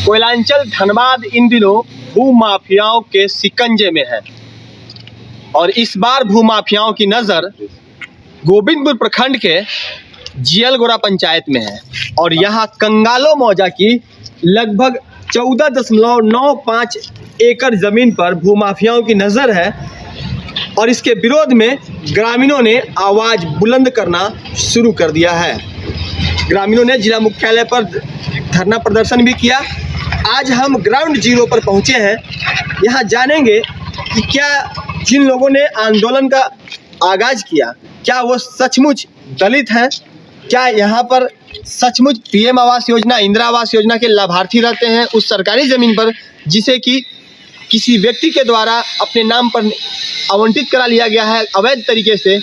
कोयलांचल धनबाद इन दिनों भू माफियाओं के शिकंजे में है और इस बार भू माफियाओं की नज़र गोविंदपुर प्रखंड के जियलगोरा पंचायत में है और यहाँ कंगालो मौजा की लगभग 14.95 एकड़ ज़मीन पर भू माफियाओं की नज़र है और इसके विरोध में ग्रामीणों ने आवाज़ बुलंद करना शुरू कर दिया है। ग्रामीणों ने जिला मुख्यालय पर धरना प्रदर्शन भी किया। आज हम ग्राउंड जीरो पर पहुंचे हैं। यहाँ जानेंगे कि क्या जिन लोगों ने आंदोलन का आगाज किया, क्या वो सचमुच दलित हैं, क्या यहाँ पर सचमुच पीएम आवास योजना, इंदिरा आवास योजना के लाभार्थी रहते हैं उस सरकारी ज़मीन पर जिसे कि किसी व्यक्ति के द्वारा अपने नाम पर आवंटित करा लिया गया है अवैध तरीके से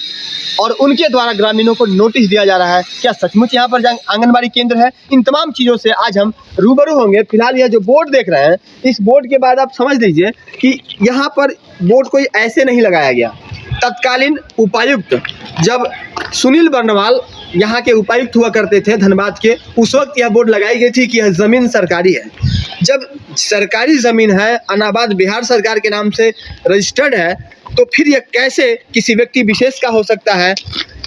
और उनके द्वारा ग्रामीणों को नोटिस दिया जा रहा है। क्या सचमुच यहाँ पर आंगनबाड़ी केंद्र है? इन तमाम चीज़ों से आज हम रूबरू होंगे। फिलहाल यह जो बोर्ड देख रहे हैं, इस बोर्ड के बाद आप समझ लीजिए कि यहाँ पर बोर्ड कोई ऐसे नहीं लगाया गया। तत्कालीन उपायुक्त जब सुनील बर्नवाल यहाँ के उपायुक्त हुआ करते थे धनबाद के, उस वक्त यह बोर्ड लगाई गई थी कि यह ज़मीन सरकारी है। जब सरकारी ज़मीन है, अनाबाद बिहार सरकार के नाम से रजिस्टर्ड है, तो फिर यह कैसे किसी व्यक्ति विशेष का हो सकता है?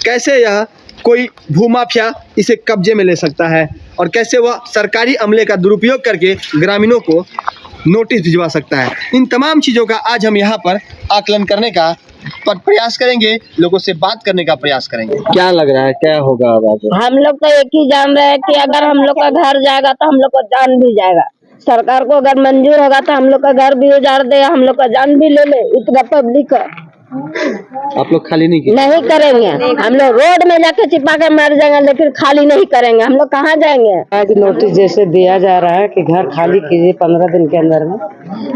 कैसे यह कोई भूमाफिया इसे कब्जे में ले सकता है और कैसे वह सरकारी अमले का दुरुपयोग करके ग्रामीणों को नोटिस भिजवा सकता है? इन तमाम चीज़ों का आज हम यहाँ पर आकलन करने का प्रयास करेंगे, लोगों से बात करने का प्रयास करेंगे। क्या लग रहा है, क्या होगा अब? हम लोग तो एक ही जान रहे हैं कि अगर हम लोग का घर जाएगा तो हम लोग को जान भी जाएगा। सरकार को अगर मंजूर होगा तो हम लोग का घर भी उजाड़ दे, हम लोग का जान भी ले ले। इतना पब्लिक है, आप लोग खाली नहीं करेंगे। हम लोग रोड में जाके चिपा के मर जाएंगे, लेकिन खाली नहीं करेंगे। हम लोग कहाँ जाएंगे? आज नोटिस जैसे दिया जा रहा है कि घर खाली कीजिए 15 दिन के अंदर में,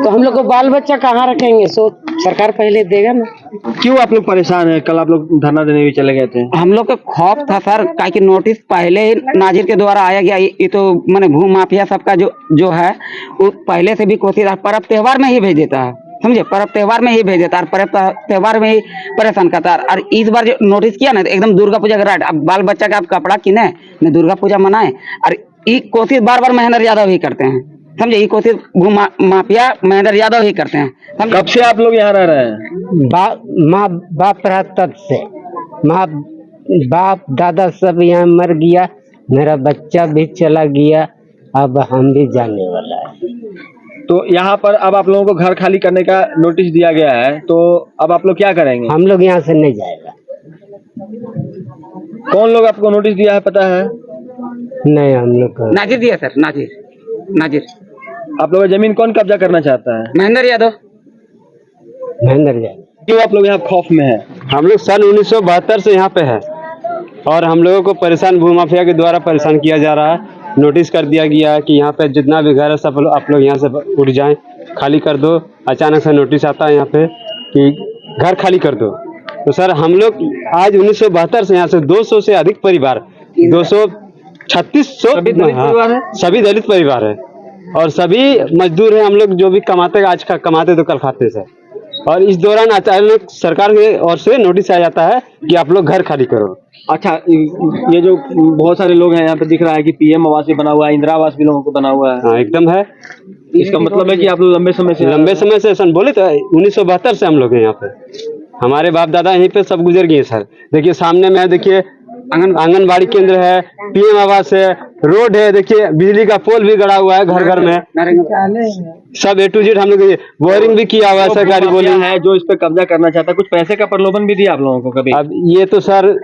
तो हम लोग को बाल बच्चा कहाँ रखेंगे? सो सरकार पहले देगा ना। क्यों आप लोग परेशान हैं? कल आप लोग धरना देने भी चले गए थे। हम लोग का खौफ था सर, कि नोटिस पहले ही नाजिर के द्वारा आया गया। ये तो मैंने भू माफिया सबका जो है वो पहले से भी कोशिश पर्व त्योहार में ही भेज देता है, समझे? पर्व त्योहार में ही भेज देता है, पर्व त्योहार में ही परेशान करता है। और इस बार जो नोटिस किया ना, एकदम दुर्गा पूजा का राइट। अब बाल बच्चा का आप कपड़ा किने न दुर्गा पूजा मनाए, और ये कोशिश बार बार महेंद्र यादव ही करते हैं, समझे? ये कोशिश भू माफिया महेंद्र यादव ही करते हैं। कब से आप लोग यहाँ रह रहे हैं? माँ बाप रहा तब से, माँ बाप दादा सब यहाँ मर गया, मेरा बच्चा भी चला गया, अब हम भी जाने वाला है। तो यहाँ पर अब आप लोगों को घर खाली करने का नोटिस दिया गया है, तो अब आप लोग क्या करेंगे? हम लोग यहाँ से नहीं जाएगा। कौन लोग आपको नोटिस दिया है, पता है? नहीं, हम लोग नाजिर दिया सर, नाजिर। आप लोगों का जमीन कौन कब्जा करना चाहता है? महेंद्र यादव। क्यों आप लोग यहाँ खौफ में है? हम लोग सन 1972 से यहाँ पे है और हम लोगों को परेशान भूमाफिया के द्वारा परेशान किया जा रहा है। नोटिस कर दिया गया है कि यहाँ पे जितना भी घर है सब आप लोग यहाँ से उठ जाएं, खाली कर दो। अचानक से नोटिस आता है यहाँ पे कि घर खाली कर दो। तो सर हम लोग आज 1972 से यहाँ से 200 से अधिक परिवार, 236 सभी दलित परिवार है और सभी मजदूर हैं। हम लोग जो भी कमाते, आज का कमाते तो कल खाते सर। और इस दौरान अचानक सरकार की ओर से नोटिस आ जाता है कि आप लोग घर खाली करो। अच्छा, ये जो बहुत सारे लोग हैं यहाँ पे दिख रहा है कि पीएम आवास भी बना हुआ है, इंदिरा आवास भी लोगों को बना हुआ है। हाँ एकदम है। इसका मतलब है कि आप लोग लंबे समय से सन बोले तो 1972 से हम लोग हैं यहाँ पे। हमारे बाप दादा यहीं पे सब गुजर गए सर। देखिए सामने में है, देखिए आंगनबाड़ी केंद्र है, पीएम आवास है, रोड है, देखिए बिजली का पोल भी गड़ा हुआ है घर घर में, सब A to Z हम लोग बोरिंग भी किया हुआ है। सरकारी बोली है जो इस पे कब्जा करना चाहता है। कुछ पैसे का प्रलोभन भी दिया आप लोगों को कभी? अब ये तो सर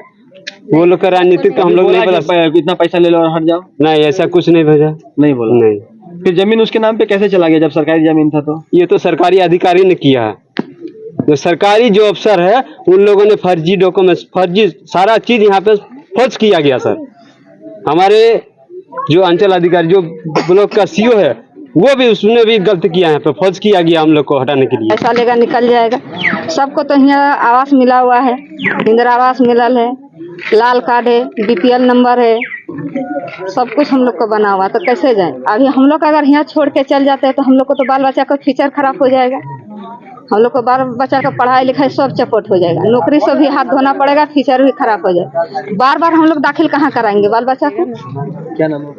वो लोग का राजनीतिक तो हम लोग नहीं बोला, इतना पैसा ले लो और हट जाओ। नहीं, ऐसा कुछ नहीं भेजा, नहीं बोला। नहीं। फिर जमीन उसके नाम पे कैसे चला गया जब सरकारी जमीन था? तो ये तो सरकारी अधिकारी ने किया है। जो सरकारी जो अफसर है उन लोगों ने फर्जी डॉक्यूमेंट्स, फर्जी सारा चीज यहाँ पे फर्ज किया गया सर। हमारे जो अंचल अधिकारी, जो ब्लॉक का CO है, वो भी उसने भी गलत किया है, तो फर्ज किया गया हम लोग को हटाने के लिए। पैसा लेगा निकल जाएगा। सबको तो यहाँ आवास मिला हुआ है, इंदिरा आवास मिलल है, लाल कार्ड है, BPL नंबर है, सब कुछ हम लोग को बना हुआ। तो कैसे जाए? अभी हम लोग अगर यहाँ छोड़ के चल जाते हैं तो हम लोग को तो बाल बच्चा का फ्यूचर खराब हो जाएगा। हम लोग को बाल बच्चा का पढ़ाई लिखाई सब चपट हो जाएगा, नौकरी से भी हाथ धोना पड़ेगा, फ्यूचर भी खराब हो जाएगा। बार बार हम लोग दाखिल कहाँ कराएंगे बाल बच्चा को? क्या नाम है?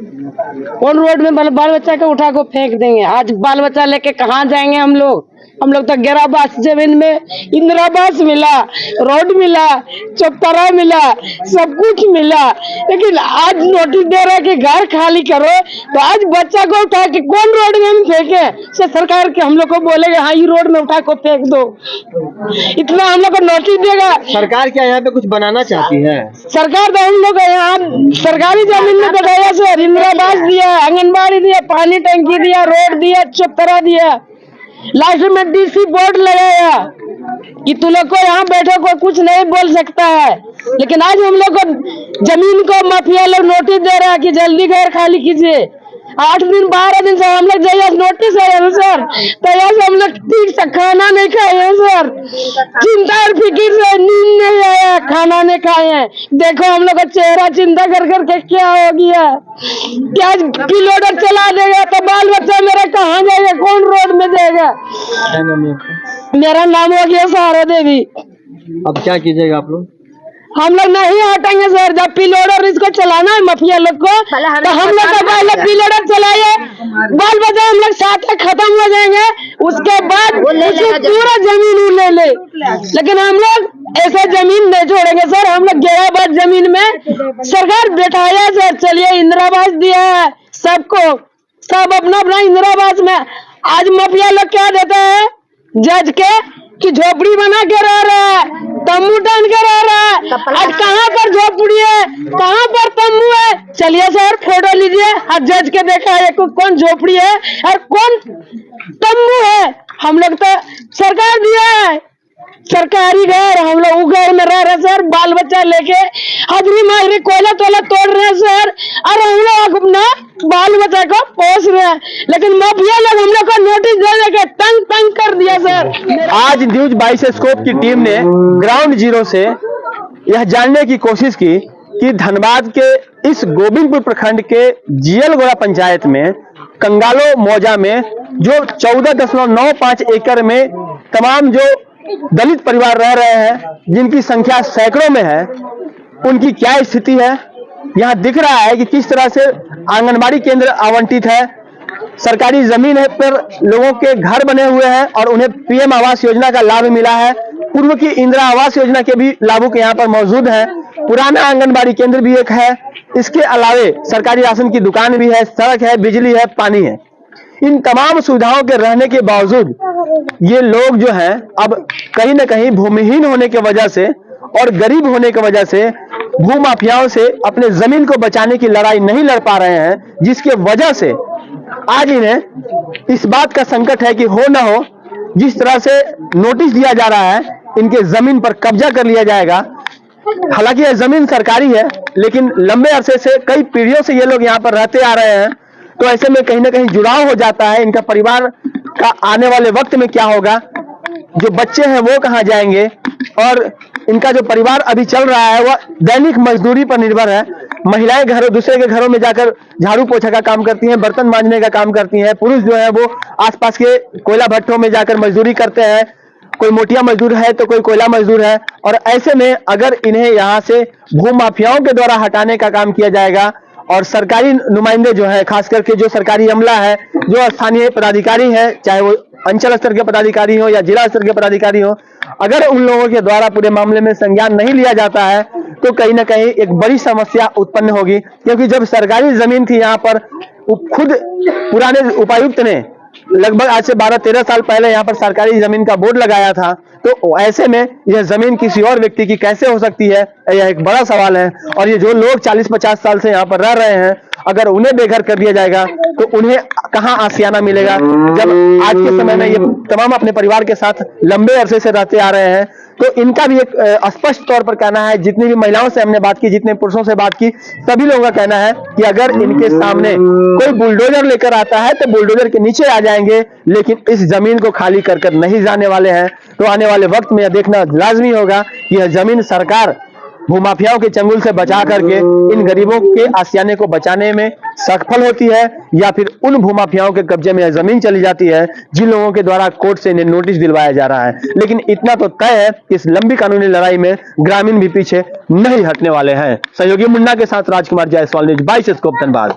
कौन रोड में बाल बच्चा को उठा को फेंक देंगे? आज बाल बच्चा लेके कहाँ जाएंगे हम लोग? हम लोग तो गिराबास जमीन में इंदिरावास मिला, रोड मिला, चौतरा मिला, सब कुछ मिला, लेकिन आज नोटिस दे रहा है कि घर खाली करो, तो आज बच्चा को उठा के कौन रोड में हम फेंके? से सरकार के हम लोग को बोलेगे हाँ ये रोड में उठा को फेंक दो, इतना हम लोग को नोटिस देगा। सरकार क्या यहाँ पे कुछ बनाना चाहती है? सरकार तो हम लोग यहाँ सरकारी जमीन में बताया सर, इंदिरावास दिया, आंगनबाड़ी दिया, पानी टंकी दिया, रोड दिया, चौतरा दिया, लास्ट में डीसी बोर्ड लगाया कि तुम लोग को यहाँ बैठो कोई कुछ नहीं बोल सकता है। लेकिन आज हम लोग को जमीन को माफिया लोग नोटिस दे रहा है कि जल्दी घर खाली कीजिए। 8 दिन 12 दिन से हम लोग जैसा नोटिस आया है सर, तो यहाँ हम लोग ठीक से खाना नहीं खाए हैं सर, चिंता और फिक्र से नींद नहीं आया, खाना नहीं खाए हैं। देखो हम लोग का चेहरा चिंता कर करके क्या हो गया, क्या किलोमीटर चला देगा तो बाल बच्चा मेरा कहाँ जाएगा, कौन रोड में जाएगा? क्या नाम है आपका? मेरा नाम हो गया सहारा देवी। अब क्या कीजिएगा आप लोग? हम लोग नहीं हटेंगे सर, जब पिलोडर इसको चलाना है माफिया लोग को, तो हम लोग का पहले पिलोडर चलाइए, बाल बच्चा हम लोग साथ खत्म हो जाएंगे, उसके बाद पूरा जमीन ले ले। लेकिन हम लोग ऐसा जमीन नहीं छोड़ेंगे सर, हम लोग गिराबाद जमीन में सरकार बैठाया सर, चलिए इंदिरावास दिया है सबको, सब अपना अपना इंदिरावास में। आज माफिया लोग क्या देता है जज के कि झोपड़ी बना के रह रहा है, तम्बू टान के रह रहा है। आज कहाँ पर झोपड़ी है, कहाँ पर तम्बू है? चलिए सर फोटो लीजिए, आज जज के देखा है कौन झोपड़ी है और कौन तम्बू है। हम लोग तो सरकार दिया है सरकारी घर, हम लोग वो घर में रह रहे सर, बाल बच्चा लेके हाजरी माजरी कोयला तोला तोड़ रहे हैं सर, और हम लोग अपना बाल बच्चा को पोस रहे हैं। लेकिन माफिया लोग हम लोग को नोटिस दे देके तंग तंग कर दिया सर। आज न्यूज 22 स्कोप की टीम ने ग्राउंड जीरो से यह जानने की कोशिश की कि धनबाद के इस गोविंदपुर प्रखंड के जियलगोड़ा पंचायत में कंगालो मौजा में जो 14.95 एकड़ में तमाम जो दलित परिवार रह रहे हैं, जिनकी संख्या सैकड़ों में है, उनकी क्या स्थिति है। यहाँ दिख रहा है कि किस तरह से आंगनबाड़ी केंद्र आवंटित है, सरकारी जमीन है पर लोगों के घर बने हुए हैं और उन्हें पीएम आवास योजना का लाभ मिला है। पूर्व की इंदिरा आवास योजना के भी लाभुक यहाँ पर मौजूद हैं। पुराना आंगनबाड़ी केंद्र भी एक है, इसके अलावे सरकारी राशन की दुकान भी है, सड़क है, बिजली है, पानी है। इन तमाम सुविधाओं के रहने के बावजूद ये लोग जो हैं अब कहीं ना कहीं भूमिहीन होने की वजह से और गरीब होने की वजह से भूमाफियाओं से अपने जमीन को बचाने की लड़ाई नहीं लड़ पा रहे हैं, जिसके वजह से आज इन्हें इस बात का संकट है कि हो ना हो जिस तरह से नोटिस दिया जा रहा है इनके जमीन पर कब्जा कर लिया जाएगा। हालांकि यह जमीन सरकारी है, लेकिन लंबे अरसे से कई पीढ़ियों से ये लोग यहाँ पर रहते आ रहे हैं, तो ऐसे में कहीं ना कहीं जुड़ाव हो जाता है। इनका परिवार का आने वाले वक्त में क्या होगा, जो बच्चे हैं वो कहाँ जाएंगे, और इनका जो परिवार अभी चल रहा है वह दैनिक मजदूरी पर निर्भर है। महिलाएं घरों दूसरे के घरों में जाकर झाड़ू पोछा का काम करती हैं, बर्तन मांजने का काम करती हैं। पुरुष जो है वो आसपास के कोयला भट्टों में जाकर मजदूरी करते हैं, कोई मोटिया मजदूर है तो कोई कोयला मजदूर है। और ऐसे में अगर इन्हें यहाँ से भूमाफियाओं के द्वारा हटाने का काम किया जाएगा और सरकारी नुमाइंदे जो है, खास करके जो सरकारी अमला है, जो स्थानीय पदाधिकारी है, चाहे वो अंचल स्तर के पदाधिकारी हो या जिला स्तर के पदाधिकारी हो, अगर उन लोगों के द्वारा पूरे मामले में संज्ञान नहीं लिया जाता है तो कहीं ना कहीं एक बड़ी समस्या उत्पन्न होगी। क्योंकि जब सरकारी जमीन थी यहाँ पर, खुद पुराने उपायुक्त ने लगभग आज से 12-13 साल पहले यहाँ पर सरकारी जमीन का बोर्ड लगाया था, तो ऐसे में यह जमीन किसी और व्यक्ति की कैसे हो सकती है, यह एक बड़ा सवाल है। और ये जो लोग 40-50 साल से यहाँ पर रह रहे हैं, अगर उन्हें बेघर कर दिया जाएगा तो उन्हें कहाँ आशियाना मिलेगा, जब आज के समय में ये तमाम अपने परिवार के साथ लंबे अरसे से रहते आ रहे हैं। तो इनका भी एक स्पष्ट तौर पर कहना है, जितनी भी महिलाओं से हमने बात की, जितने पुरुषों से बात की, सभी लोगों का कहना है कि अगर इनके सामने कोई बुलडोजर लेकर आता है तो बुलडोजर के नीचे आ जाएंगे, लेकिन इस जमीन को खाली कर नहीं जाने वाले हैं। तो आने वाले वक्त में यह देखना लाजमी होगा कि यह जमीन सरकार भूमाफियाओं के चंगुल से बचा करके इन गरीबों के आशियाने को बचाने में सफल होती है, या फिर उन भूमाफियाओं के कब्जे में जमीन चली जाती है जिन लोगों के द्वारा कोर्ट से इन्हें नोटिस दिलवाया जा रहा है। लेकिन इतना तो तय है कि इस लंबी कानूनी लड़ाई में ग्रामीण भी पीछे नहीं हटने वाले हैं। सहयोगी मुन्ना के साथ राजकुमार जायसवाल, न्यूज़ 22 स्कोप धनबाद।